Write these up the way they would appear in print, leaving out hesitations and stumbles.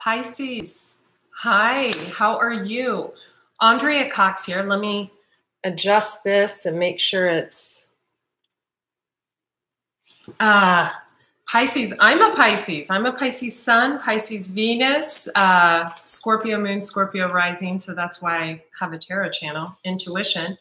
Pisces, hi, how are you? Andrea Cox here. Let me adjust this and make sure it's Pisces. I'm a Pisces. I'm a Pisces sun, Pisces Venus, Scorpio moon, Scorpio rising. So that's why I have a tarot channel, intuition.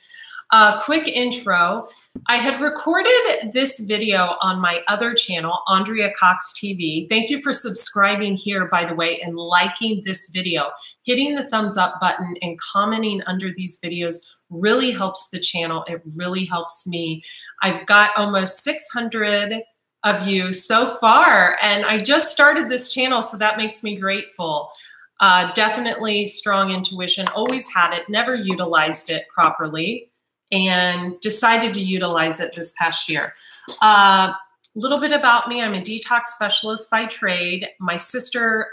Quick intro. I had recorded this video on my other channel, Andrea Cox TV. Thank you for subscribing here, by the way, and liking this video. Hitting the thumbs up button and commenting under these videos really helps the channel. It really helps me. I've got almost 600 of you so far, and I just started this channel, so that makes me grateful. Definitely strong intuition, always had it, never utilized it properly, and decided to utilize it this past year. A little bit about me. I'm a detox specialist by trade. My sister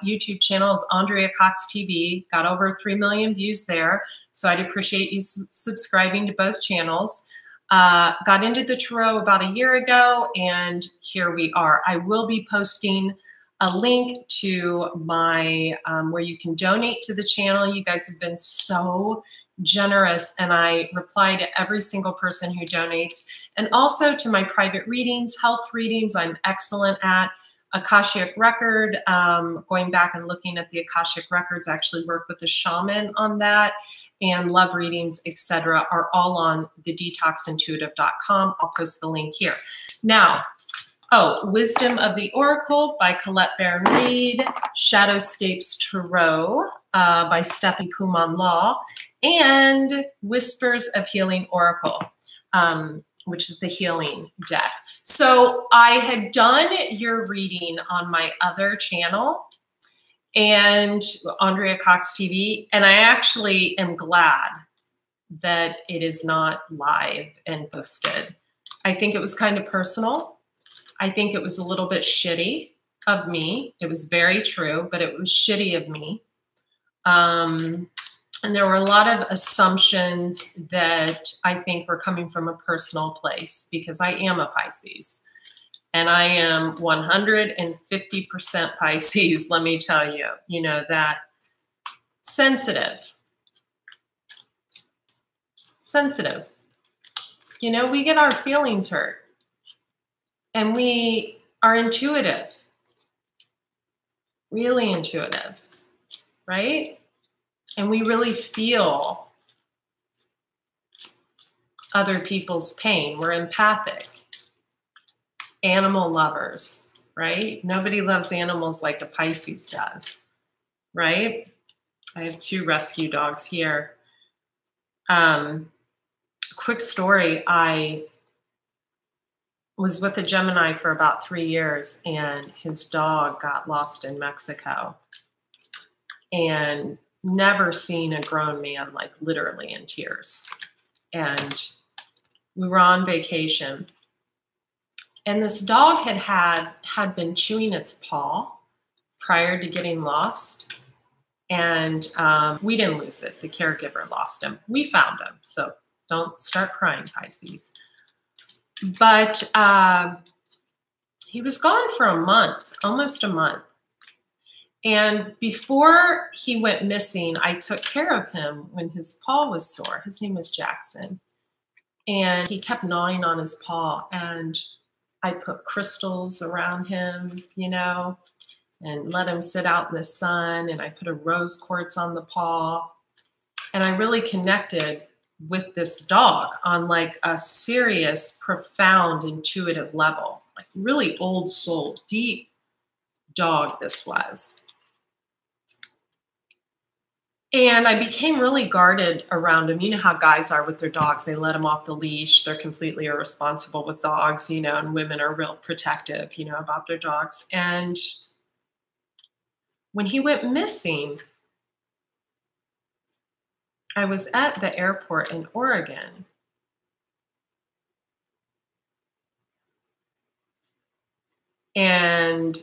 YouTube channel is Andrea Cox TV. Got over 3 million views there. So I'd appreciate you subscribing to both channels. Got into the tarot about a year ago, and here we are. I will be posting a link to my, where you can donate to the channel. You guys have been so generous, and I reply to every single person who donates, and also to my private readings, health readings. I'm excellent at Akashic record, going back and looking at the Akashic records. I actually work with a shaman on that, and love readings, etc., are all on thedetoxintuitive.com. I'll post the link here. Now, Wisdom of the Oracle by Colette Baron Reed, Shadowscapes Tarot by Stephanie Kuman Law, and Whispers of Healing Oracle, which is the healing deck. So I had done your reading on my other channel, and Andrea Cox TV, and I actually am glad that it is not live and posted. I think it was kind of personal. I think it was a little bit shitty of me. It was very true, but it was shitty of me. And there were a lot of assumptions that I think were coming from a personal place, because I am a Pisces. And I am 150% Pisces, let me tell you. You know, that sensitive. Sensitive. You know, we get our feelings hurt. And we are intuitive. Really intuitive, right? And we really feel other people's pain. We're empathic. Animal lovers, right? Nobody loves animals like a Pisces does, right? I have 2 rescue dogs here. Quick story. I was with a Gemini for about 3 years, and his dog got lost in Mexico. And never seen a grown man like literally in tears. And we were on vacation, and this dog had been chewing its paw prior to getting lost. And we didn't lose it. The caregiver lost him. We found him. So don't start crying, Pisces. But he was gone for a month, almost a month. And before he went missing, I took care of him when his paw was sore. His name was Jackson. And he kept gnawing on his paw. And I put crystals around him, you know, and let him sit out in the sun. And I put a rose quartz on the paw. And I really connected with this dog on like a serious, profound, intuitive level. Like really old soul, deep dog this was. And I became really guarded around him. You know how guys are with their dogs. They let them off the leash. They're completely irresponsible with dogs, you know, and women are real protective, you know, about their dogs. And when he went missing, I was at the airport in Oregon. And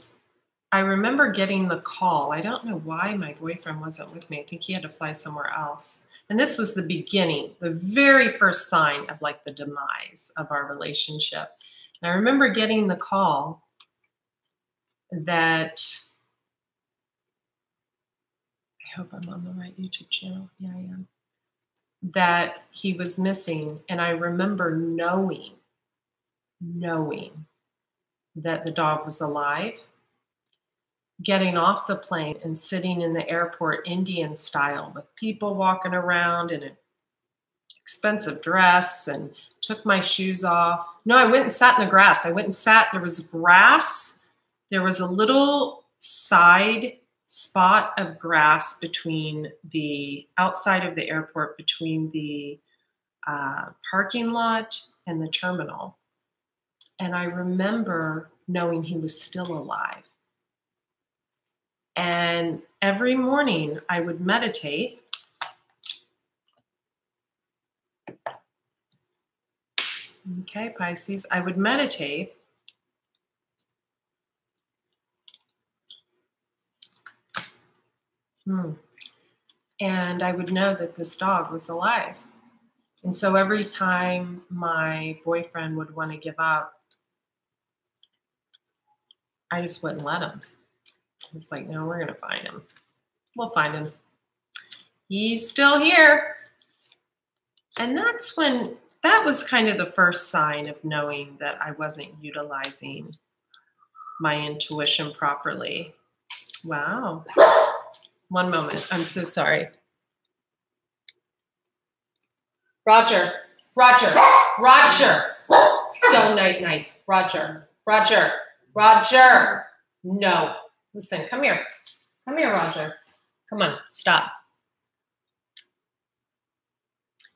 I remember getting the call. I don't know why my boyfriend wasn't with me. I think he had to fly somewhere else. And this was the beginning, the very first sign of like the demise of our relationship. And I remember getting the call that hope I'm on the right YouTube channel. Yeah, I am. That he was missing. And I remember knowing that the dog was alive, getting off the plane and sitting in the airport Indian style with people walking around in an expensive dress, and took my shoes off. No, I went and sat in the grass. I went and sat, there was grass. There was a little side spot of grass between the outside of the airport, between the parking lot and the terminal. And I remember knowing he was still alive. And every morning I would meditate. Okay, Pisces, I would meditate. And I would know that this dog was alive. And so every time my boyfriend would want to give up, I just wouldn't let him. It's like, no, we're going to find him. We'll find him. He's still here. And that's when, that was kind of the first sign of knowing that I wasn't utilizing my intuition properly. Wow. One moment. I'm so sorry. Roger. Roger. Roger. Go night-night. Roger. Roger. Roger. No. Listen, come here. Come here, Roger. Come on, stop.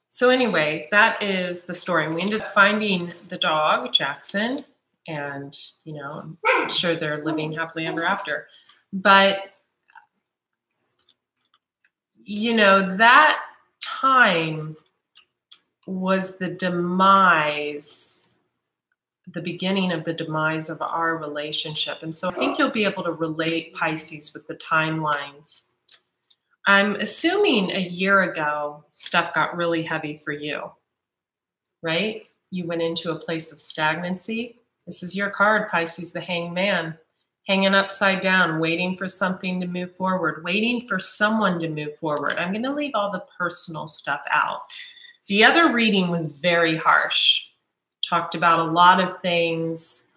So anyway, that is the story. We ended up finding the dog, Jackson, and, you know, I'm sure they're living happily ever after. But, you know, that time was the demise, the beginning of the demise of our relationship. And so I think you'll be able to relate, Pisces, with the timelines. I'm assuming a year ago, stuff got really heavy for you, right? You went into a place of stagnancy. This is your card, Pisces, the Hanged Man, hanging upside down, waiting for something to move forward, waiting for someone to move forward. I'm going to leave all the personal stuff out. The other reading was very harsh. Talked about a lot of things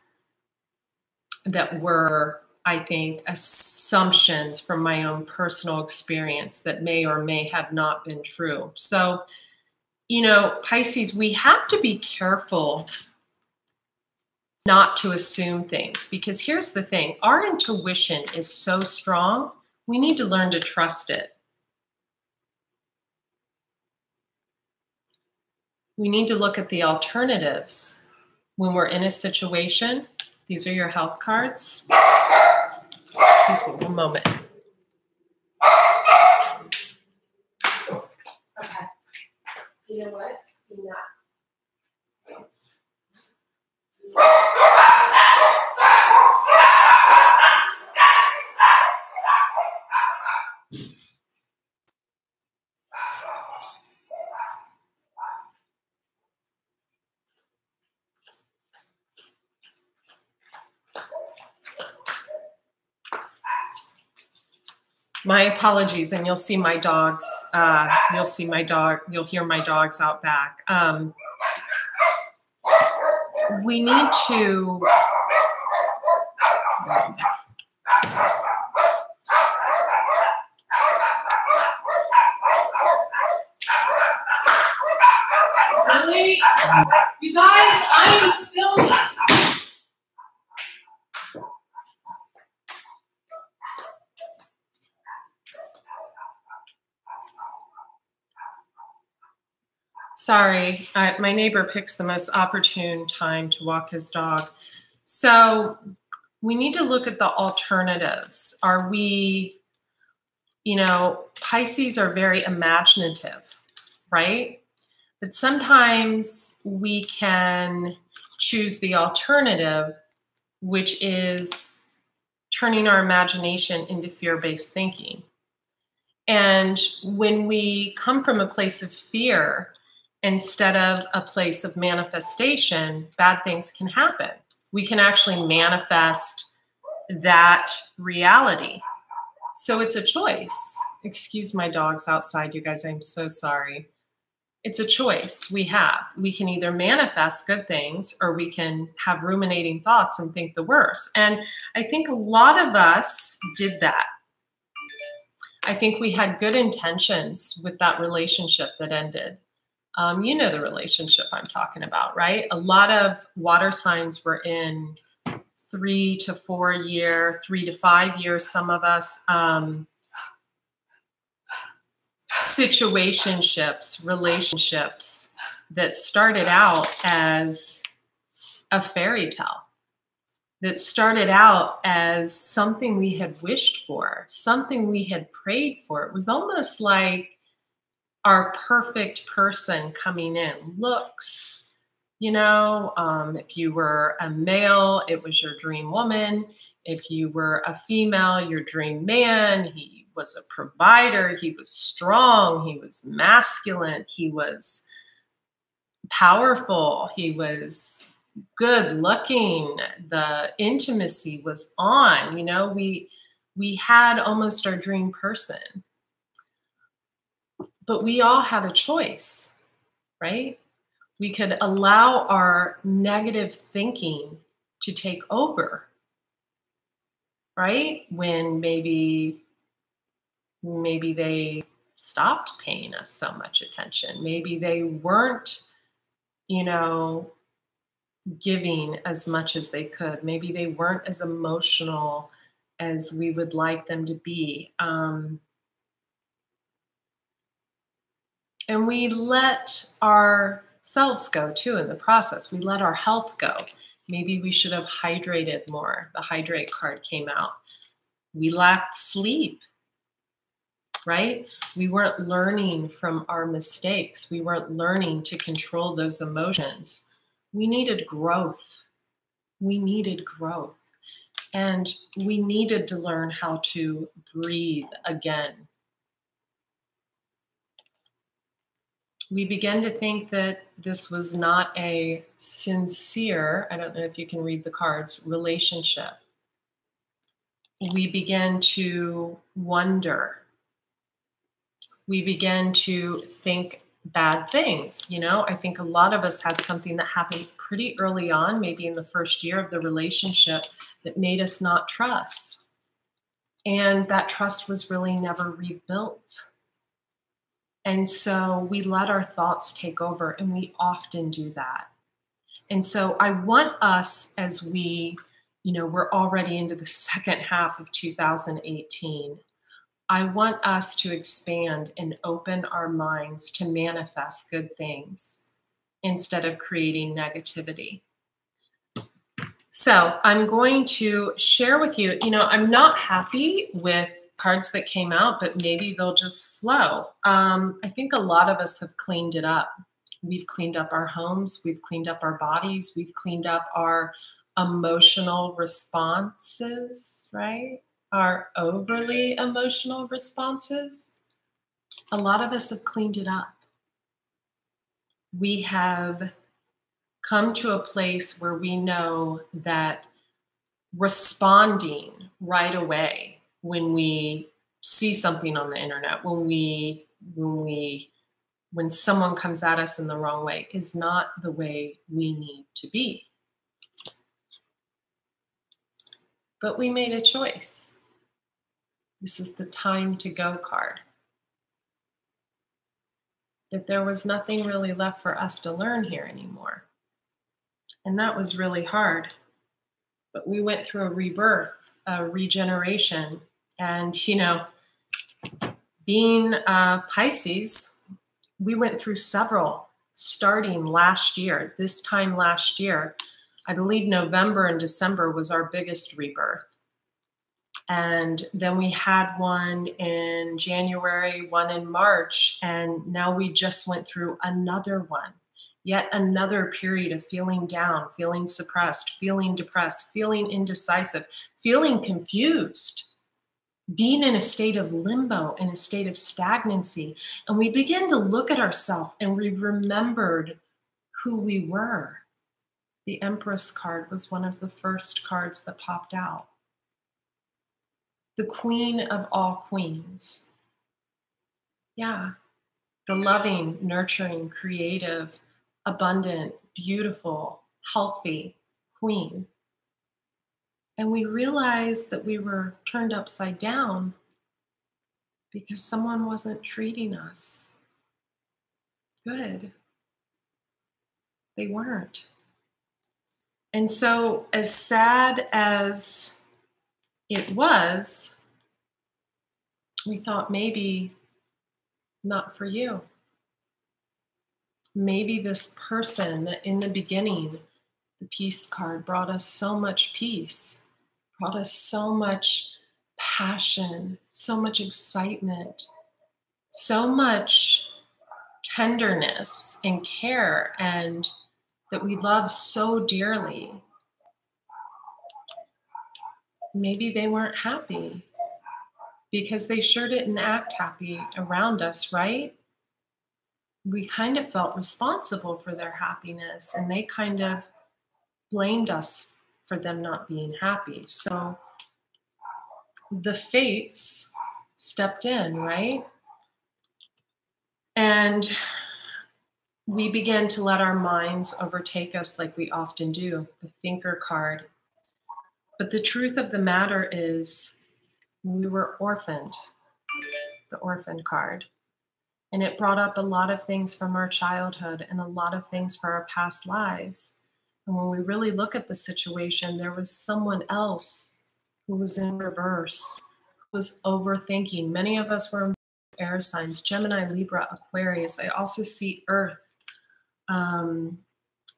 that were, I think, assumptions from my own personal experience that may or may have not been true. So, you know, Pisces, we have to be careful not to assume things, because here's the thing. Our intuition is so strong, we need to learn to trust it. We need to look at the alternatives when we're in a situation. These are your health cards. Excuse me, one moment. Okay. You know what? Enough. My apologies, and you'll see my dogs. You'll hear my dogs out back. We need to. Really? You guys, I'm filming. Sorry, my neighbor picks the most opportune time to walk his dog. So we need to look at the alternatives. Are we, you know, Pisces are very imaginative, right? But sometimes we can choose the alternative, which is turning our imagination into fear-based thinking. And when we come from a place of fear, instead of a place of manifestation, bad things can happen. We can actually manifest that reality. So it's a choice. Excuse my dogs outside, you guys. I'm so sorry. It's a choice we have. We can either manifest good things or we can have ruminating thoughts and think the worst. And I think a lot of us did that. I think we had good intentions with that relationship that ended. You know the relationship I'm talking about, right? A lot of water signs were in 3 to 4 year, 3 to 5 years, some of us, situationships, relationships that started out as a fairy tale, that started out as something we had wished for, something we had prayed for. It was almost like our perfect person coming in. Looks, if you were a male, it was your dream woman. If you were a female, your dream man. He was a provider. He was strong. He was masculine. He was powerful. He was good looking. The intimacy was on. We had almost our dream person. But we all had a choice, right? We could allow our negative thinking to take over, right? When maybe they stopped paying us so much attention. Maybe they weren't, giving as much as they could. Maybe they weren't as emotional as we would like them to be. And we let ourselves go too in the process. We let our health go. Maybe we should have hydrated more. The hydrate card came out. We lacked sleep, right? We weren't learning from our mistakes. We weren't learning to control those emotions. We needed growth. We needed growth. And we needed to learn how to breathe again. We began to think that this was not a sincere, I don't know if you can read the cards, relationship. We began to wonder. We began to think bad things. I think a lot of us had something that happened pretty early on, maybe in the first year of the relationship, that made us not trust. And that trust was really never rebuilt. And so we let our thoughts take over, and we often do that. And so I want us, as we're already into the second half of 2018, I want us to expand and open our minds to manifest good things instead of creating negativity. So I'm going to share with you, I'm not happy with cards that came out, but maybe they'll just flow. I think a lot of us have cleaned it up. We've cleaned up our homes. We've cleaned up our bodies. We've cleaned up our emotional responses, right? Our overly emotional responses. A lot of us have cleaned it up. We have come to a place where we know that responding right away when we see something on the internet, when someone comes at us in the wrong way, is not the way we need to be. But we made a choice. This is the time to go card. That there was nothing really left for us to learn here anymore. And that was really hard. But we went through a rebirth, a regeneration. And, being Pisces, we went through several starting last year. This time last year, I believe November and December was our biggest rebirth. And then we had one in January, one in March, and now we just went through another one. Yet another period of feeling down, feeling suppressed, feeling depressed, feeling indecisive, feeling confused, being in a state of limbo, in a state of stagnancy. And we began to look at ourselves and we remembered who we were. The Empress card was one of the first cards that popped out. The Queen of all queens. Yeah. The loving, nurturing, creative, abundant, beautiful, healthy queen. And we realized that we were turned upside down because someone wasn't treating us good. They weren't. And so, as sad as it was, we thought maybe not for you. Maybe this person in the beginning, the peace card, brought us so much peace, brought us so much passion, so much excitement, so much tenderness and care, and that we love so dearly. Maybe they weren't happy because they sure didn't act happy around us, right? We kind of felt responsible for their happiness, and they kind of blamed us for them not being happy. So the fates stepped in, right? And we began to let our minds overtake us like we often do, the thinker card. But the truth of the matter is, we were orphaned, the orphan card. And it brought up a lot of things from our childhood and a lot of things for our past lives. And when we really look at the situation, there was someone else who was in reverse, who was overthinking. Many of us were air signs, Gemini, Libra, Aquarius. I also see Earth,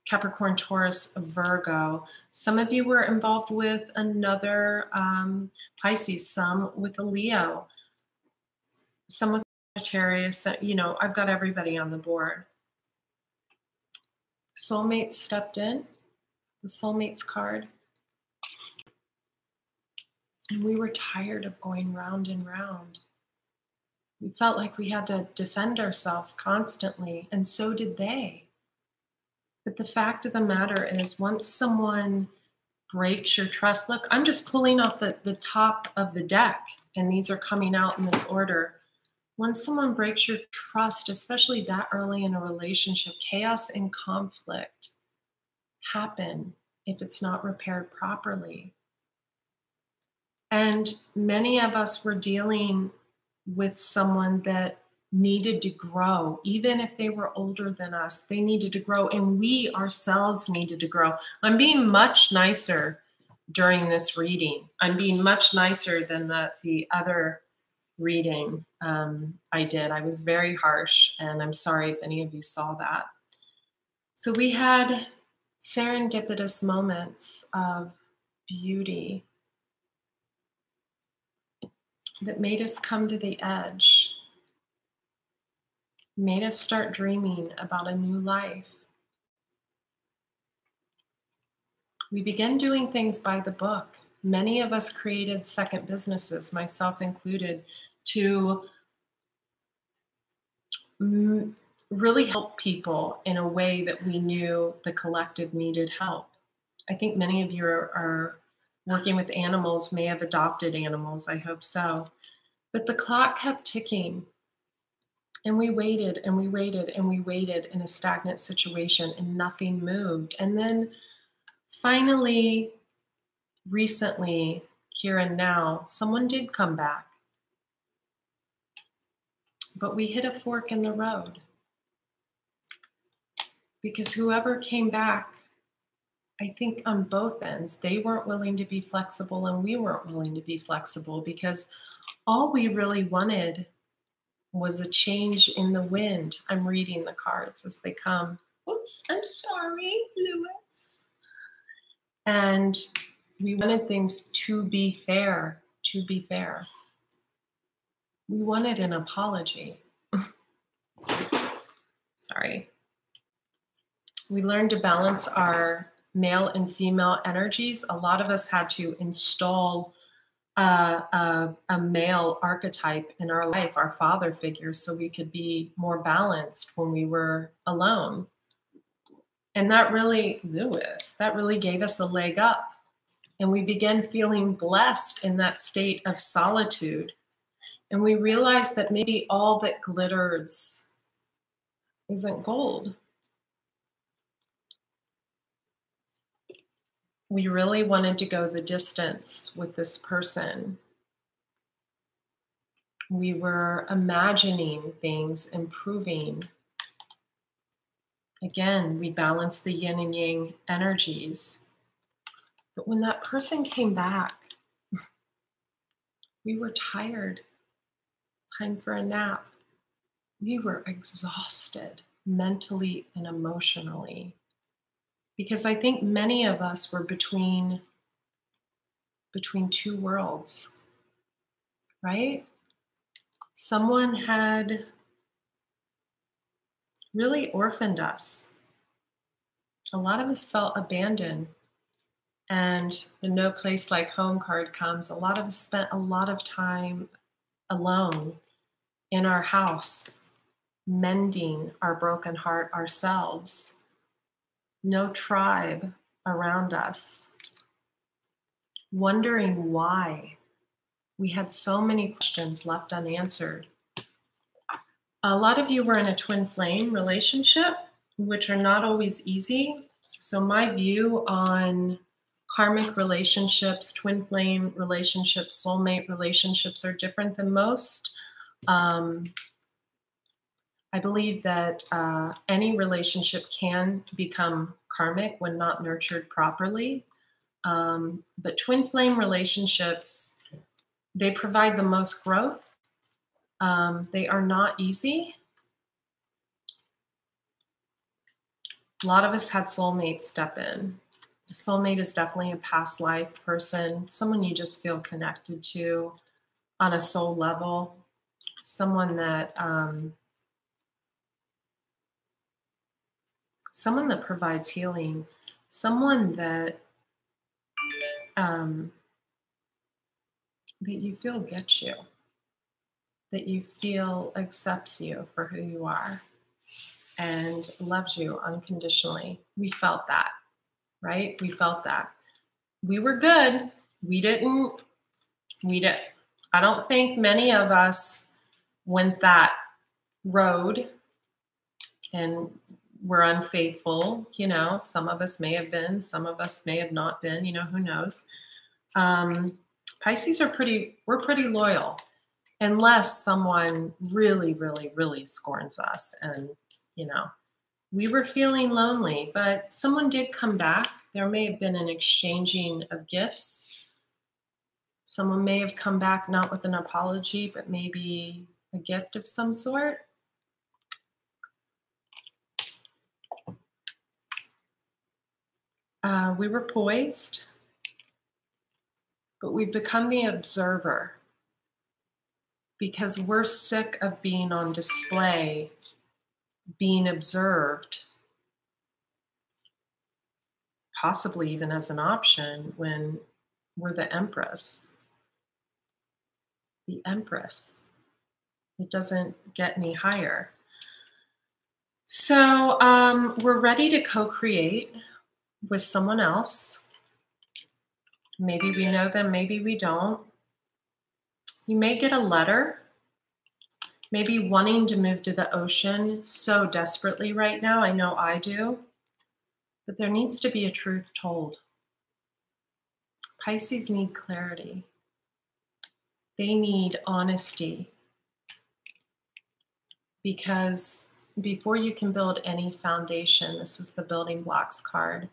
Capricorn, Taurus, Virgo. Some of you were involved with another Pisces, some with a Leo, some with Sagittarius. You know, I've got everybody on the board. Soulmates stepped in, the soulmates card. And we were tired of going round and round. We felt like we had to defend ourselves constantly, and so did they. But the fact of the matter is, once someone breaks your trust, look, I'm just pulling off the top of the deck, and these are coming out in this order. Once someone breaks your trust, especially that early in a relationship, chaos and conflict happen if it's not repaired properly. And many of us were dealing with someone that needed to grow. Even if they were older than us, they needed to grow, and we ourselves needed to grow. I'm being much nicer during this reading. I'm being much nicer than the other reading I did. I was very harsh, and I'm sorry if any of you saw that. So we had serendipitous moments of beauty that made us come to the edge, made us start dreaming about a new life. We began doing things by the book. Many of us created second businesses, myself included, to really help people in a way that we knew the collective needed help. I think many of you are working with animals, may have adopted animals, I hope so. But the clock kept ticking, and we waited and we waited and we waited in a stagnant situation, and nothing moved. And then finally, recently, here and now, someone did come back. But we hit a fork in the road. Because whoever came back, I think on both ends, they weren't willing to be flexible and we weren't willing to be flexible, because all we really wanted was a change in the wind. I'm reading the cards as they come. Oops, I'm sorry, Lewis. And we wanted things to be fair, to be fair. We wanted an apology. Sorry. We learned to balance our male and female energies. A lot of us had to install a male archetype in our life, our father figure, so we could be more balanced when we were alone. And that really, Lewis, that really gave us a leg up. And we began feeling blessed in that state of solitude. And we realize that maybe all that glitters isn't gold. We really wanted to go the distance with this person. We were imagining things improving. Again, we balanced the yin and yang energies. But when that person came back, we were tired. Time for a nap. We were exhausted mentally and emotionally. Because I think many of us were between two worlds, right? Someone had really orphaned us. A lot of us felt abandoned, and the no place like home card comes. A lot of us spent a lot of time alone in our house, mending our broken heart ourselves. No tribe around us, wondering why. We had so many questions left unanswered. A lot of you were in a twin flame relationship, which are not always easy. So my view on karmic relationships, twin flame relationships, soulmate relationships are different than most. I believe that any relationship can become karmic when not nurtured properly. But twin flame relationships, they provide the most growth. They are not easy. A lot of us had soulmates step in. A soulmate is definitely a past life person, someone you just feel connected to on a soul level, someone that provides healing, someone that that you feel gets you, that you feel accepts you for who you are and loves you unconditionally. We felt that, right? We felt that. We were good. I don't think many of us went that road and were unfaithful. You know, some of us may have been, some of us may have not been, you know, who knows? Pisces we're pretty loyal, unless someone really, really, really scorns us. And, you know, we were feeling lonely, but someone did come back. There may have been an exchanging of gifts. Someone may have come back not with an apology, but maybe a gift of some sort. We were poised, but we've become the observer because we're sick of being on display, being observed, possibly even as an option when we're the Empress. The Empress. It doesn't get any higher. So we're ready to co-create with someone else. Maybe we know them, maybe we don't. You may get a letter, maybe wanting to move to the ocean so desperately right now. I know I do. But there needs to be a truth told. Pisces need clarity. They need honesty. Because before you can build any foundation, this is the building blocks card,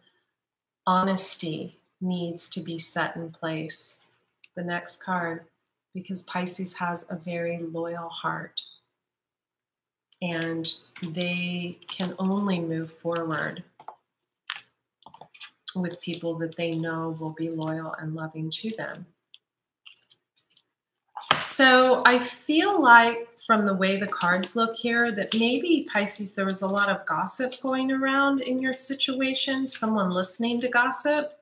honesty needs to be set in place. The next card, because Pisces has a very loyal heart and they can only move forward with people that they know will be loyal and loving to them. So I feel like from the way the cards look here that maybe Pisces, there was a lot of gossip going around in your situation, someone listening to gossip.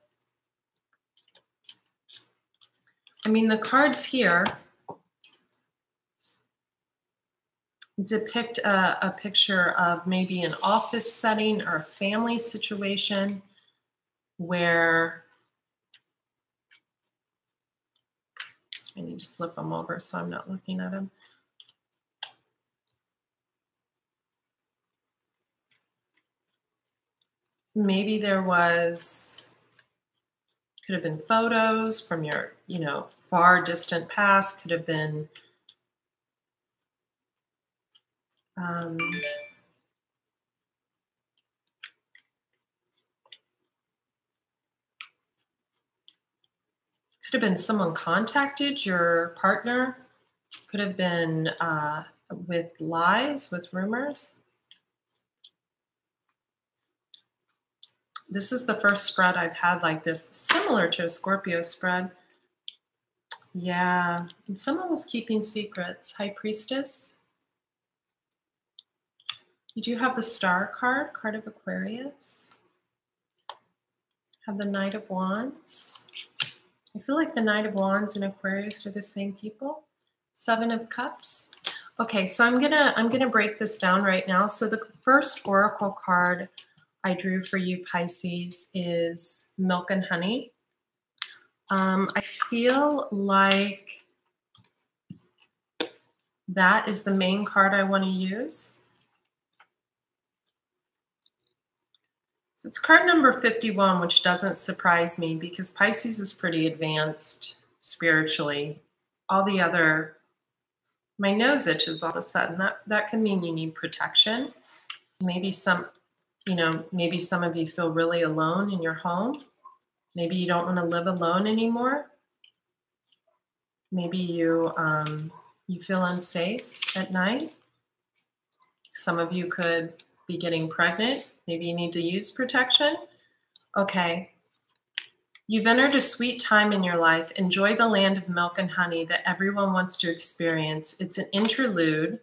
I mean, the cards here depict a picture of maybe an office setting or a family situation where, I need need to flip them over so I'm not looking at them. Maybe there was, could have been photos from your, you know, far distant past, could have been someone contacted your partner, could have been with lies, with rumors. This is the first spread I've had like this, similar to a Scorpio spread. Yeah, and someone was keeping secrets. High Priestess. You do have the Star card, card of Aquarius. Have the Knight of Wands. I feel like the Knight of Wands and Aquarius are the same people. Seven of Cups. Okay, so I'm gonna break this down right now. So the first oracle card I drew for you, Pisces, is Milk and Honey. I feel like that is the main card I want to use. So it's card number 51, which doesn't surprise me because Pisces is pretty advanced spiritually. All the other, my nose itches all of a sudden. That can mean you need protection. Maybe some, you know, maybe some of you feel really alone in your home. Maybe you don't want to live alone anymore. Maybe you you feel unsafe at night. Some of you could be getting pregnant. Maybe you need to use protection. Okay. You've entered a sweet time in your life. Enjoy the land of milk and honey that everyone wants to experience. It's an interlude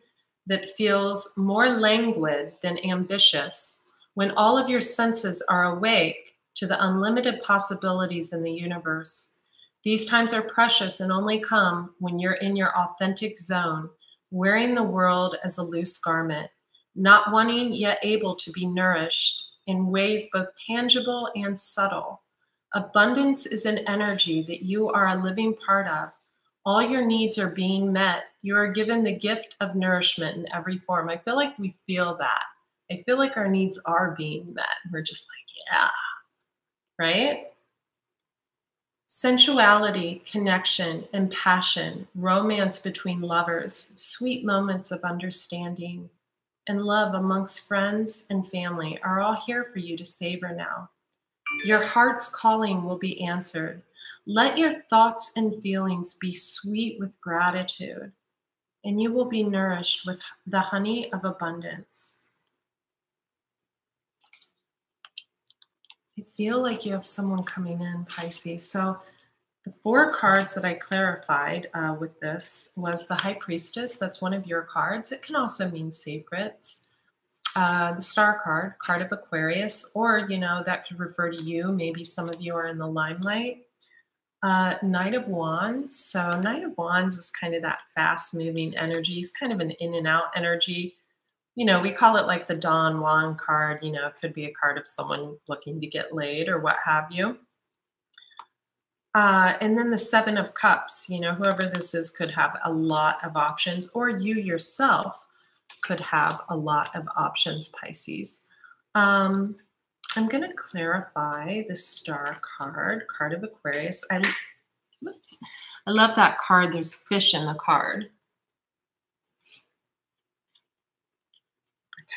that feels more languid than ambitious when all of your senses are awake to the unlimited possibilities in the universe. These times are precious and only come when you're in your authentic zone, wearing the world as a loose garment, not wanting yet able to be nourished in ways both tangible and subtle. Abundance is an energy that you are a living part of. All your needs are being met. You are given the gift of nourishment in every form. I feel like we feel that. I feel like our needs are being met. We're just like, yeah, right? Sensuality, connection, and passion, romance between lovers, sweet moments of understanding, and love amongst friends and family are all here for you to savor now. Your heart's calling will be answered. Let your thoughts and feelings be sweet with gratitude, and you will be nourished with the honey of abundance. I feel like you have someone coming in, Pisces. So the four cards that I clarified with this was the High Priestess. That's one of your cards. It can also mean secrets. The Star card, card of Aquarius, or, you know, that could refer to you. Maybe some of you are in the limelight. Knight of Wands. So Knight of Wands is kind of that fast-moving energy. It's kind of an in and out energy. You know, we call it like the Don Juan card. You know, it could be a card of someone looking to get laid or what have you. And then the Seven of Cups. You know, whoever this is could have a lot of options, or you yourself could have a lot of options, Pisces. I'm going to clarify the Star card, card of Aquarius. I love that card. There's fish in the card.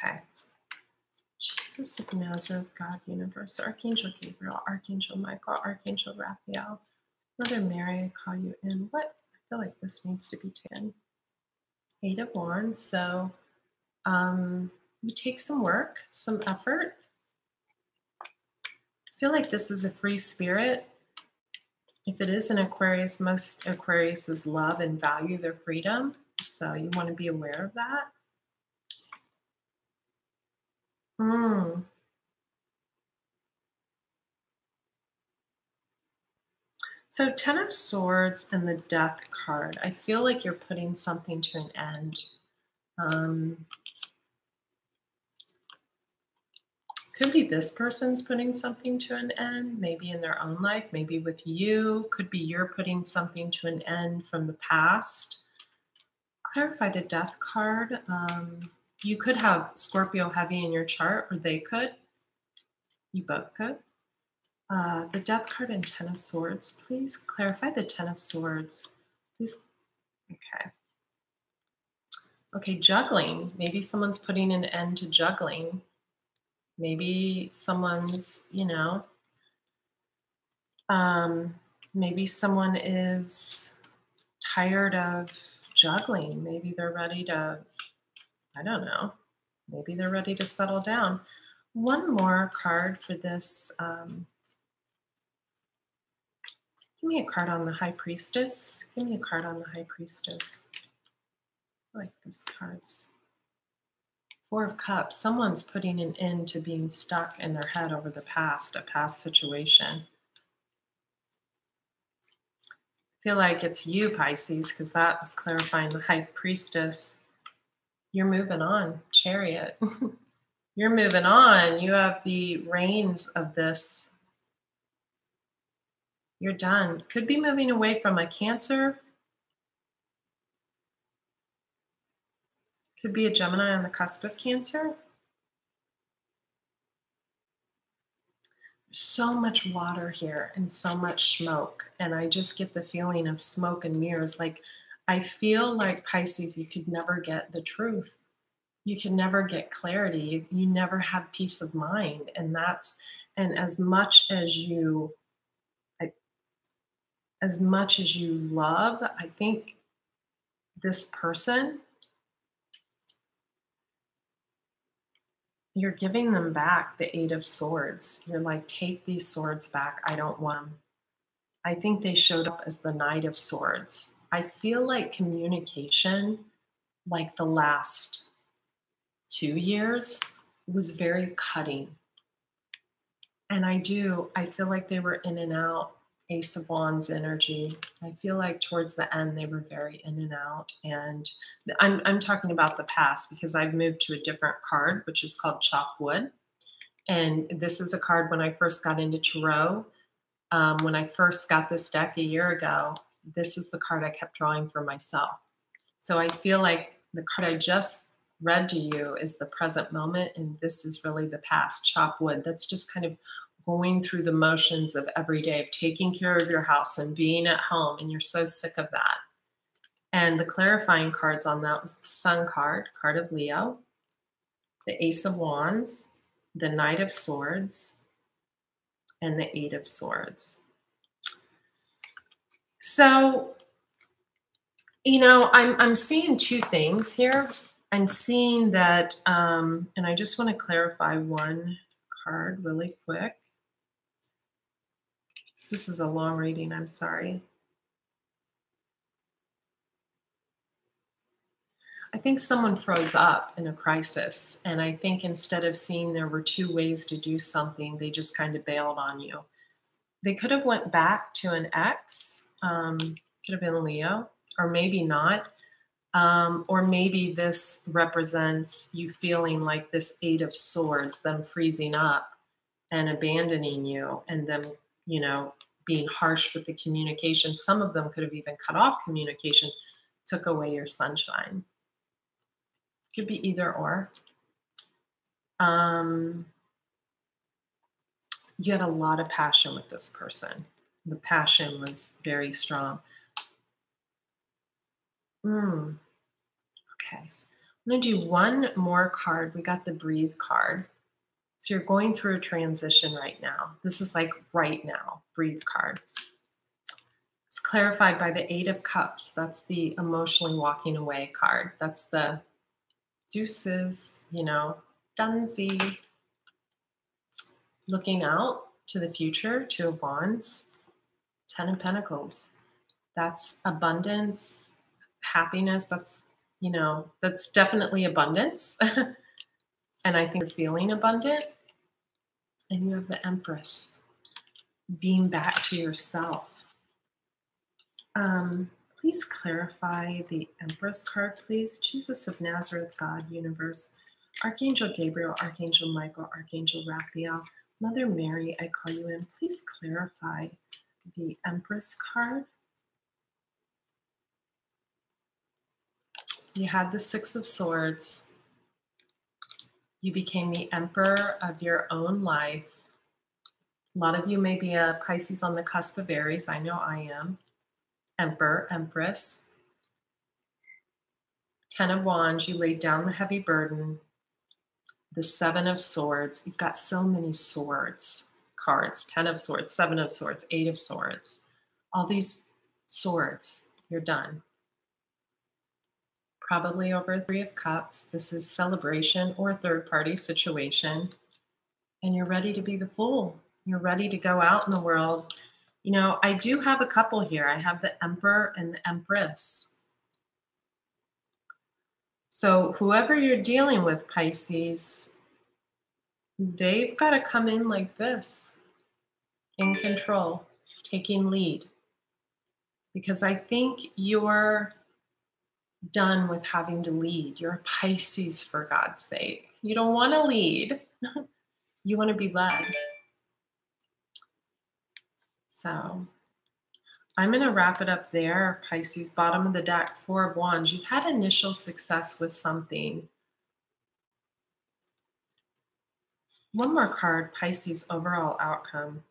Okay. Jesus of Nazareth, God, Universe, Archangel Gabriel, Archangel Michael, Archangel Raphael, Mother Mary, I call you in. What? I feel like this needs to be taken. Eight of Wands. So it takes some work, some effort. I feel like this is a free spirit. If it is an Aquarius, most Aquariuses love and value their freedom. So you want to be aware of that. So 10 of Swords and the Death card. I feel like you're putting something to an end. Could be this person's putting something to an end, maybe in their own life, maybe with you. Could be you're putting something to an end from the past. Clarify the Death card. You could have Scorpio heavy in your chart, or they could. You both could. The Death card and Ten of Swords. Please clarify the Ten of Swords. Please. Okay. Okay, juggling. Maybe someone's putting an end to juggling. Maybe someone's, maybe someone is tired of juggling. Maybe they're ready to, I don't know, maybe they're ready to settle down. One more card for this. Give me a card on the High Priestess. Give me a card on the High Priestess. I like this cards. Four of Cups. Someone's putting an end to being stuck in their head over the past, a past situation. I feel like it's you, Pisces, because that was clarifying the High Priestess. You're moving on, Chariot. You're moving on. You have the reins of this. You're done. Could be moving away from a Cancer. Could be a Gemini on the cusp of Cancer. There's so much water here and so much smoke. And I just get the feeling of smoke and mirrors. Like, I feel like, Pisces, you could never get the truth. You can never get clarity. You never have peace of mind. And as much as you love, I think this person, you're giving them back the Eight of Swords. You're like, take these swords back. I don't want them. I think they showed up as the Knight of Swords. I feel like communication, like the last 2 years, was very cutting. And I feel like they were in and out. Ace of Wands energy. I feel like towards the end they were very in and out. And I'm talking about the past because I've moved to a different card, which is called Chop Wood. And this is a card when I first got into tarot. When I first got this deck a year ago, this is the card I kept drawing for myself. So I feel like the card I just read to you is the present moment, and this is really the past. Chop Wood. That's just kind of going through the motions of every day of taking care of your house and being at home, and you're so sick of that. And the clarifying cards on that was the Sun card, card of Leo, the Ace of Wands, the Knight of Swords, and the Eight of Swords. So, I'm seeing two things here. I'm seeing that, and I just want to clarify one card really quick. This is a long reading, I'm sorry. I think someone froze up in a crisis, and I think instead of seeing there were two ways to do something, they just kind of bailed on you. They could have went back to an ex, could have been Leo, or maybe not. Or maybe this represents you feeling like this Eight of Swords, them freezing up and abandoning you, and them, being harsh with the communication. Some of them could have even cut off communication, took away your sunshine. Could be either or. You had a lot of passion with this person. The passion was very strong. Okay. I'm going to do one more card. We got the Breathe card. So you're going through a transition right now. This is like right now, Breathe card. It's clarified by the Eight of Cups. That's the emotionally walking away card. That's the deuces, Dunsey. Looking out to the future, Two of Wands, Ten of Pentacles. That's abundance, happiness. That's definitely abundance. And I think you're feeling abundant. And you have the Empress, being back to yourself. Please clarify the Empress card, please. Jesus of Nazareth, God, universe. Archangel Gabriel, Archangel Michael, Archangel Raphael, Mother Mary, I call you in. Please clarify the Empress card. You had the Six of Swords. You became the emperor of your own life. A lot of you may be a Pisces on the cusp of Aries. I know I am. Emperor, Empress. 10 of Wands, you laid down the heavy burden. The Seven of Swords. You've got so many swords cards. 10 of Swords, 7 of Swords, 8 of Swords. All these swords. You're done. Probably over 3 of Cups. This is celebration or third-party situation. And you're ready to be the Fool. You're ready to go out in the world. You know, I do have a couple here. I have the Emperor and the Empress. So whoever you're dealing with, Pisces, they've got to come in like this, in control, taking lead. Because I think you're done with having to lead. You're a Pisces, for God's sake. You don't want to lead. You want to be led. So I'm going to wrap it up there, Pisces. Bottom of the deck, 4 of Wands. You've had initial success with something. One more card, Pisces, overall outcome.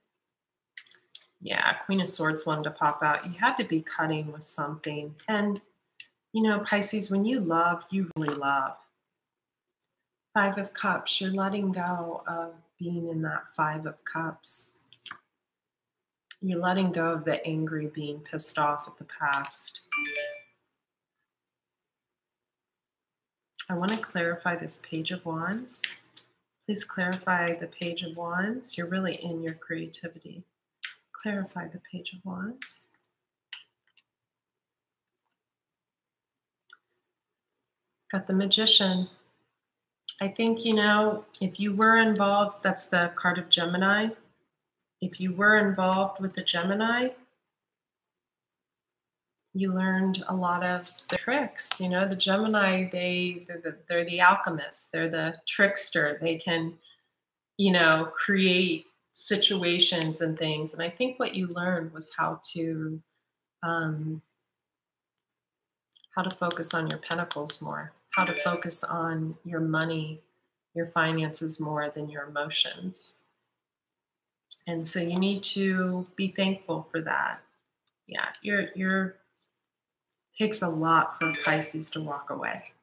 Yeah, Queen of Swords wanted to pop out. You had to be cutting with something. And, you know, Pisces, when you love, you really love. 5 of Cups, you're letting go of being in that 5 of Cups. You're letting go of the angry, being pissed off at the past. I want to clarify this Page of Wands. Please clarify the Page of Wands. You're really in your creativity. Clarify the Page of Wands. Got the Magician. I think, you know, if you were involved, that's the card of Gemini. If you were involved with the Gemini, you learned a lot of the tricks. You know, the Gemini, they're the alchemists. They're the trickster. They can, you know, create situations and things. And I think what you learned was how to focus on your pentacles more, how to focus on your money, your finances more than your emotions. And so you need to be thankful for that. Yeah, takes a lot for Pisces to walk away.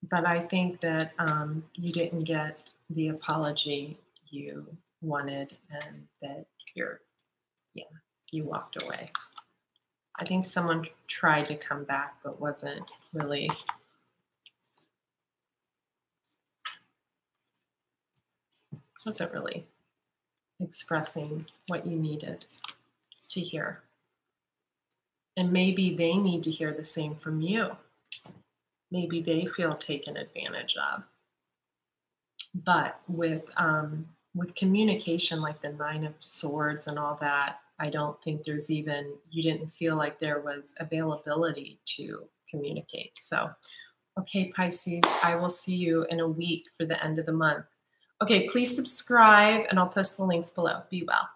But I think that you didn't get the apology you wanted, and that you walked away. I think someone tried to come back, but wasn't really expressing what you needed to hear. And maybe they need to hear the same from you. Maybe they feel taken advantage of. But with communication, like the 9 of Swords and all that, I don't think you didn't feel like there was availability to communicate. So, okay, Pisces, I will see you in a week for the end of the month. Okay, please subscribe, and I'll post the links below. Be well.